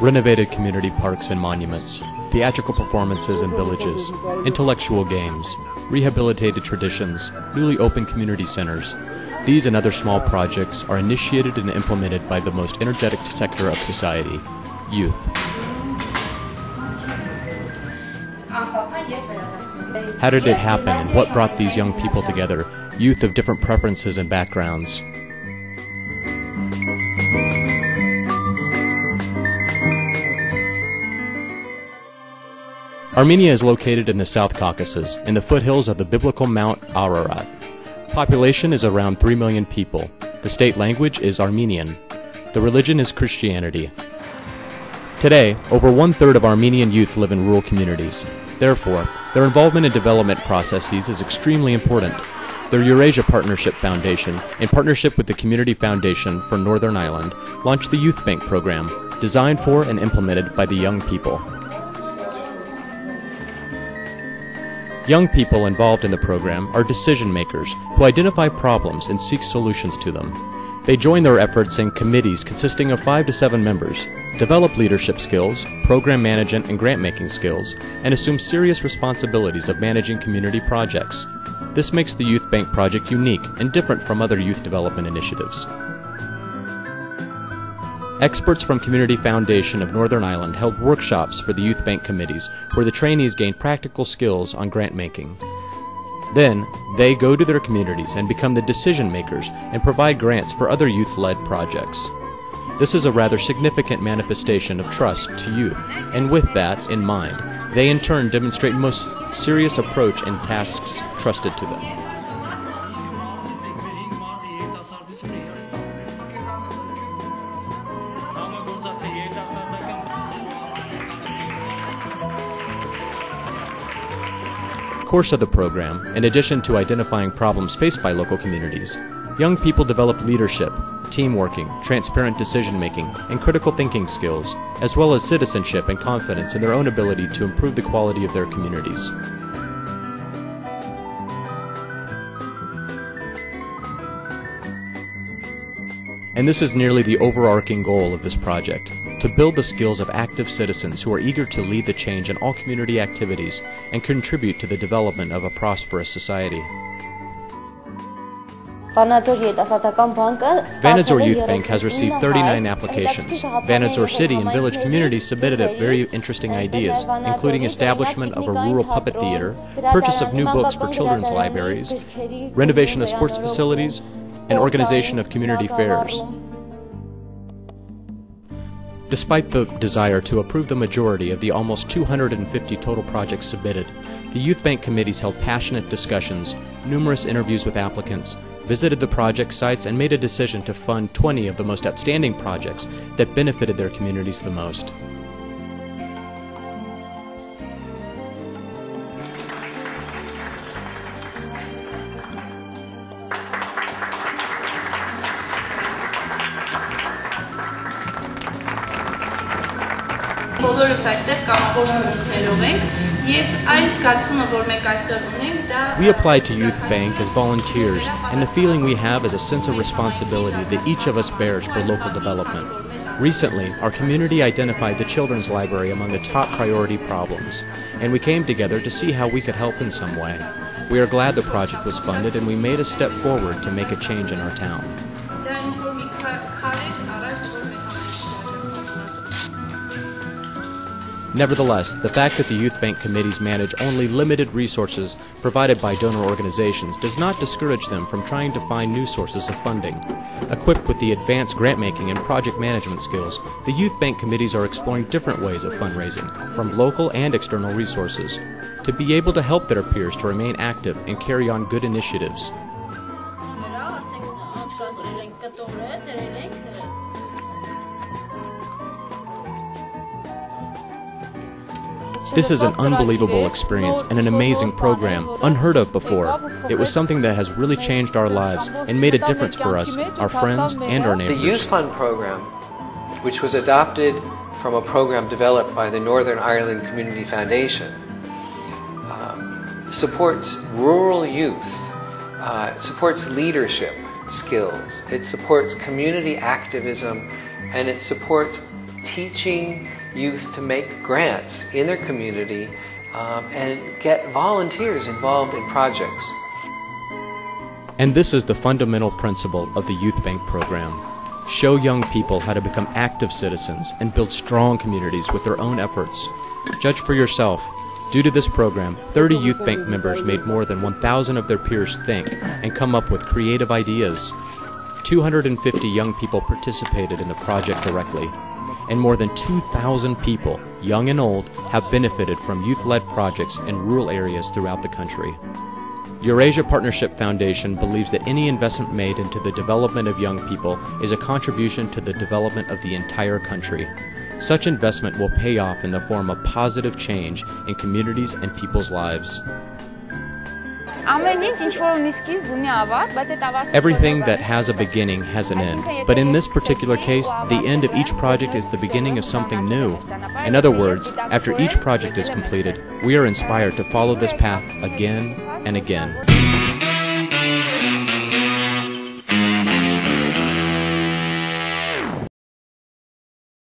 renovated community parks and monuments, theatrical performances in villages, intellectual games, rehabilitated traditions, newly opened community centers. These and other small projects are initiated and implemented by the most energetic sector of society, youth. How did it happen and what brought these young people together, youth of different preferences and backgrounds? Armenia is located in the South Caucasus, in the foothills of the biblical Mount Ararat. Population is around 3 million people. The state language is Armenian. The religion is Christianity. Today, over 1/3 of Armenian youth live in rural communities. Therefore, their involvement in development processes is extremely important. The Eurasia Partnership Foundation, in partnership with the Community Foundation for Northern Ireland, launched the YOUTHBANK program, designed for and implemented by the young people. Young people involved in the program are decision makers who identify problems and seek solutions to them. They join their efforts in committees consisting of 5 to 7 members, develop leadership skills, program management and grant-making skills, and assume serious responsibilities of managing community projects. This makes the YOUTHBANK project unique and different from other youth development initiatives. Experts from Community Foundation of Northern Ireland held workshops for the YOUTHBANK committees where the trainees gained practical skills on grant making. Then, they go to their communities and become the decision makers and provide grants for other youth-led projects. This is a rather significant manifestation of trust to youth, and with that in mind, they in turn demonstrate most serious approach in tasks trusted to them. Course of the program, in addition to identifying problems faced by local communities, young people develop leadership, team working, transparent decision-making, and critical thinking skills, as well as citizenship and confidence in their own ability to improve the quality of their communities. And this is nearly the overarching goal of this project, to build the skills of active citizens who are eager to lead the change in all community activities and contribute to the development of a prosperous society. Vanadzor Youth Bank has received 39 applications. Vanadzor City and village communities submitted very interesting ideas, including establishment of a rural puppet theater, purchase of new books for children's libraries, renovation of sports facilities, and organization of community fairs. Despite the desire to approve the majority of the almost 250 total projects submitted, the YOUTHBANK committees held passionate discussions, numerous interviews with applicants, visited the project sites, and made a decision to fund 20 of the most outstanding projects that benefited their communities the most. We apply to YOUTHBANK as volunteers, and the feeling we have is a sense of responsibility that each of us bears for local development. Recently, our community identified the children's library among the top priority problems, and we came together to see how we could help in some way. We are glad the project was funded, and we made a step forward to make a change in our town. Nevertheless, the fact that the YOUTHBANK committees manage only limited resources provided by donor organizations does not discourage them from trying to find new sources of funding. Equipped with the advanced grant-making and project management skills, the YOUTHBANK committees are exploring different ways of fundraising, from local and external resources, to be able to help their peers to remain active and carry on good initiatives. This is an unbelievable experience and an amazing program, unheard of before. It was something that has really changed our lives and made a difference for us, our friends, and our neighbors. The Youth Fund program, which was adopted from a program developed by the Northern Ireland Community Foundation, supports rural youth, it supports leadership skills, it supports community activism, and it supports teaching youth to make grants in their community and get volunteers involved in projects. And this is the fundamental principle of the Youth Bank program. Show young people how to become active citizens and build strong communities with their own efforts. Judge for yourself. Due to this program, 30 Youth Bank members made more than 1,000 of their peers think and come up with creative ideas. 250 young people participated in the project directly, and more than 2,000 people, young and old, have benefited from youth-led projects in rural areas throughout the country. Eurasia Partnership Foundation believes that any investment made into the development of young people is a contribution to the development of the entire country. Such investment will pay off in the form of positive change in communities and people's lives. Everything that has a beginning has an end, but in this particular case, the end of each project is the beginning of something new. In other words, after each project is completed, we are inspired to follow this path again and again.